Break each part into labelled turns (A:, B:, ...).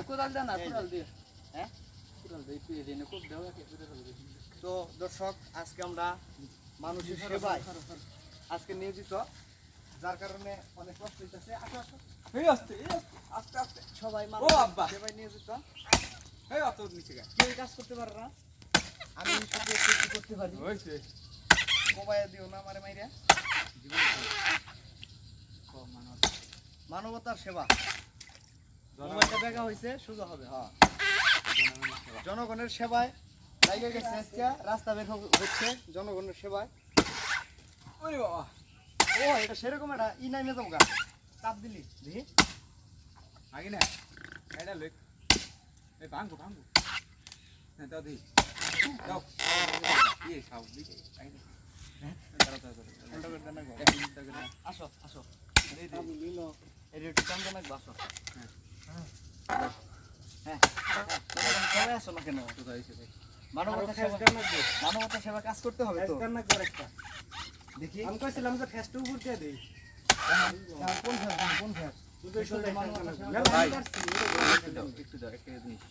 A: কোদাল দেন না, কোদাল দিয়ে।
B: হ্যাঁ
A: কোদাল দিয়ে একটু এদিনে কোপ দাও, একে করে ফেলবে।
B: তো দর্শক আজকে আমরা মানুষের সেবায় আজকে নিয়োজিত, যার কারণে অনেক কষ্ট হইতেছে। আসো আসো
A: এই আস্তে আস্তে আস্তে।
B: সবাই
A: ও
B: মানুষের
A: আব্বা।
B: সেবায় নিয়োজিত।
A: এই অত নিচে গা।
B: কেউ কাজ করতে পারে না, আমি শুধু একটু করতে পারি।
A: হইছে।
B: কোবাইয়া দিও না আমারে মাইরা।
A: কম মানুষ।
B: মানবতার সেবা। মোবাইলটা দেখা হইছে সোজা হবে। হ্যাঁ, জনগণের সেবায় লাইগা গেছে আজকে, রাস্তা বের হচ্ছে জনগণের সেবায়।
A: ওরে বাবা।
B: ও এটা সেরকম একটা ই নাই মেজাম গা, চাপ দিলি দেখি।
A: আগে না এটা লই। এই ভাঙো ভাঙো। না দাও দি। দাও। এই খাও দিকে। আগে। হ্যাঁ দাও দাও দাও।
B: উল্টা করে দেন না গো।
A: এক মিনিট দাও না।
B: আসো আসো
A: এই দে।
B: আমি নিলো এই একটু চান্দা নাক বাসো।
A: হ্যাঁ।
B: হ্যাঁ সবাই আসো না কেন?
A: কোথায় হইছে দেখ।
B: মানবতা সেবা, মানবতা সেবা কাজ করতে হবে তো। দেখি
C: আমি কইছিলাম যে ফেস্ট উপর দিয়ে দেই
B: কোন ফ্যাস কোন ফ্যাস?
A: ভাই একটু দাও একটা জিনিস।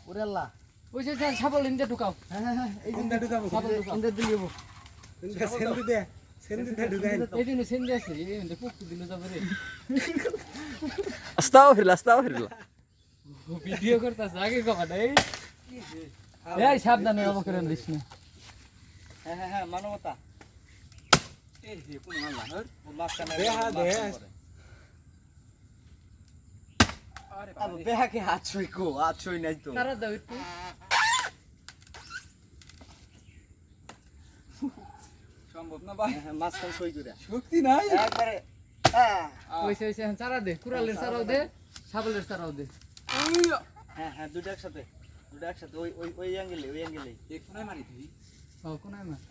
B: ওরে আল্লাহ।
A: ওই যে ছাগল ইন্দে ঢুকাও।
B: হ্যাঁ হ্যাঁ হ্যাঁ এই
C: কোনটা ঢুকাবো?
A: ছাগল ঢুকাও।
B: ইন্দ্র দিলিও।
C: সেন্দি দে সেন্দি দে ঢুকাই
A: এই দিন সেন্দি আছে, এই দিন পুকু দিলে যাবে রে।
D: আস্তাগফিরুল্লাহ আস্তাগফিরুল্লাহ।
A: ভিডিও করতেছ আগে কবা এই। এই সাবধানে অবকরণ দিস না।
B: হ্যাঁ হ্যাঁ হ্যাঁ মানবতা।
A: এই যে কোন আল্লাহ।
B: ও মাঝখানে
C: দে, হ্যাঁ, দে।
A: আরে
B: আবে বেহাকে হাত ছুই কো, হাত ছুই নাই তো।
A: কারা দাও একটু। সম্ভব না ভাই।
B: হ্যাঁ হ্যাঁ মাঝখানে ছুই করে
A: শক্তি নাই।
B: একবারে। হ্যাঁ
A: ওইসে ওইসে চারা দে, কুড়ালের চারাও দে, ছাগলের চারাও দে।
B: হ্যাঁ হ্যাঁ দুটো একসাথে, দুটো একসাথে ওই ওই ওই অ্যাঙ্গেলে, ওই অ্যাঙ্গেলে।
A: এক কোনায় মারি তুই। ও কোনায় মার।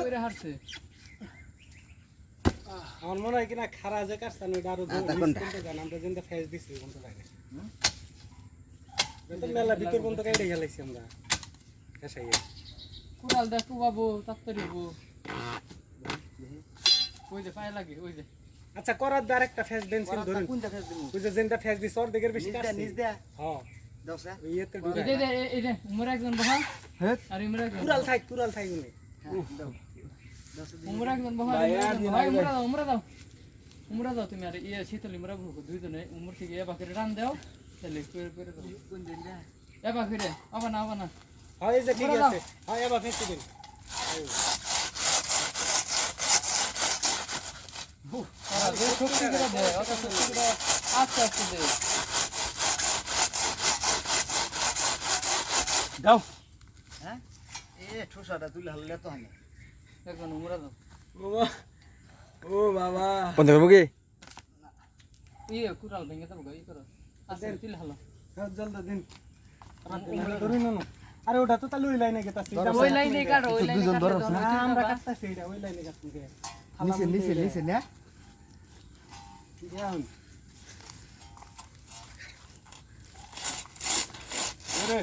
A: কইরে হারছে।
C: আমার মনে হয় কিনা খারা যে কাটছান ওইটা আরো আমরা যেটা ফেস দিছি কোনটা লাগে তো মেলা ভিতর পর্যন্ত কাইড়ে গেলাইছি আমরা এসাইয়া
A: কুড়াল দে কুবাবো, তাড়াতাড়ি হবো। ওই যে পায়ে লাগে, ওই যে।
C: আচ্ছা করার দ্বার একটা ফেস দেন সিন ধরুন
B: কোনটা ফেস দিমু?
C: ওই যে যেটা ফেস দিছ ওর দিকের বেশি
B: নিজ দে
C: কাটছি
B: নিজ দে।
C: হ্যাঁ
B: দোসা।
C: ওই এতে
A: এই
C: ঢুকাই
A: যে এই যে উমর একজন বহা।
B: হ্যাঁ
A: আর ইমর একজন।
C: তুরাল থাই উনি
B: হ্যাঁ দাও। দোসা দি।
A: উমর একজন বহা। উমরা দাও। উমরা দাও তুমি আর ইয়ে শীতল ইমরা ভুকো দুইজনে উমর থেকে এবা করে রান দাও। তাহলে করে দাও।
B: কোন দিন দে?
A: এবা করে আবা না।
C: হ্যাঁ এই যে ঠিক আছে হ্যাঁ এবার ফেস দিন
A: আর যে শক্তি করে দে, অত শক্তি করে আস্তে আস্তে দে। দাও।
B: হ্যাঁ এ ঠোসাটা তুলে হাললে তো হয় না।
A: একজন উমরা দাও।
C: ও বাবা
D: বন্ধ করবো কি?
A: ইয়ে কুড়াল ভেঙে দেবো গা, ই করো। আস্তে তুলে হালো।
C: জলদি দিন ধরুন না আরে ওটা তো তাহলে ওই লাইনে গেতাছি
A: ওই লাইনে কাটো, ওই লাইনে
B: দুজন ধরো
A: কাটো।
C: না আমরা কাটতাছি এটা ওই লাইনে কাটছি
B: নিচে নিচে নিচে না।
C: যাও
B: ওরে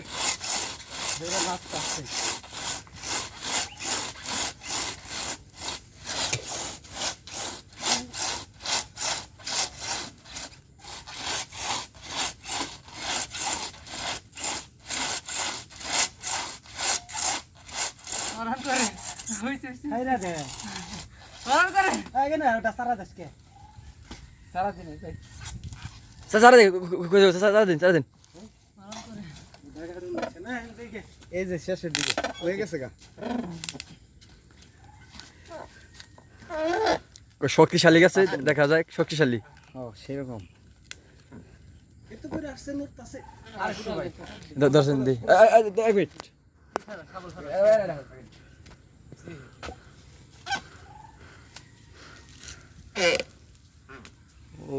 B: বেরা নাচ কাটছে।
A: মারান করে। হইছে।
C: খাইরা দে
A: মারান করে।
C: আগে না ওটা সারা দেশকে
A: সারা দিন এই
D: সারা দিন সারা দিন সারা দিন।
A: মারান করে।
C: না দেখে
B: এই যে শেষের দিকে হয়ে গেছে গা।
D: শক্তিশালী গাছে দেখা যায় শক্তিশালী।
B: ও সেরকম।
C: এত করে আসছে নড়তাছে
A: আর একটু ভাই।
D: দর্শন দি এক মিনিট।
B: ও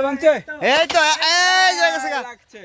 D: ভাঙছে
B: এই তো এই যে গেছে গা।
D: লাগছে।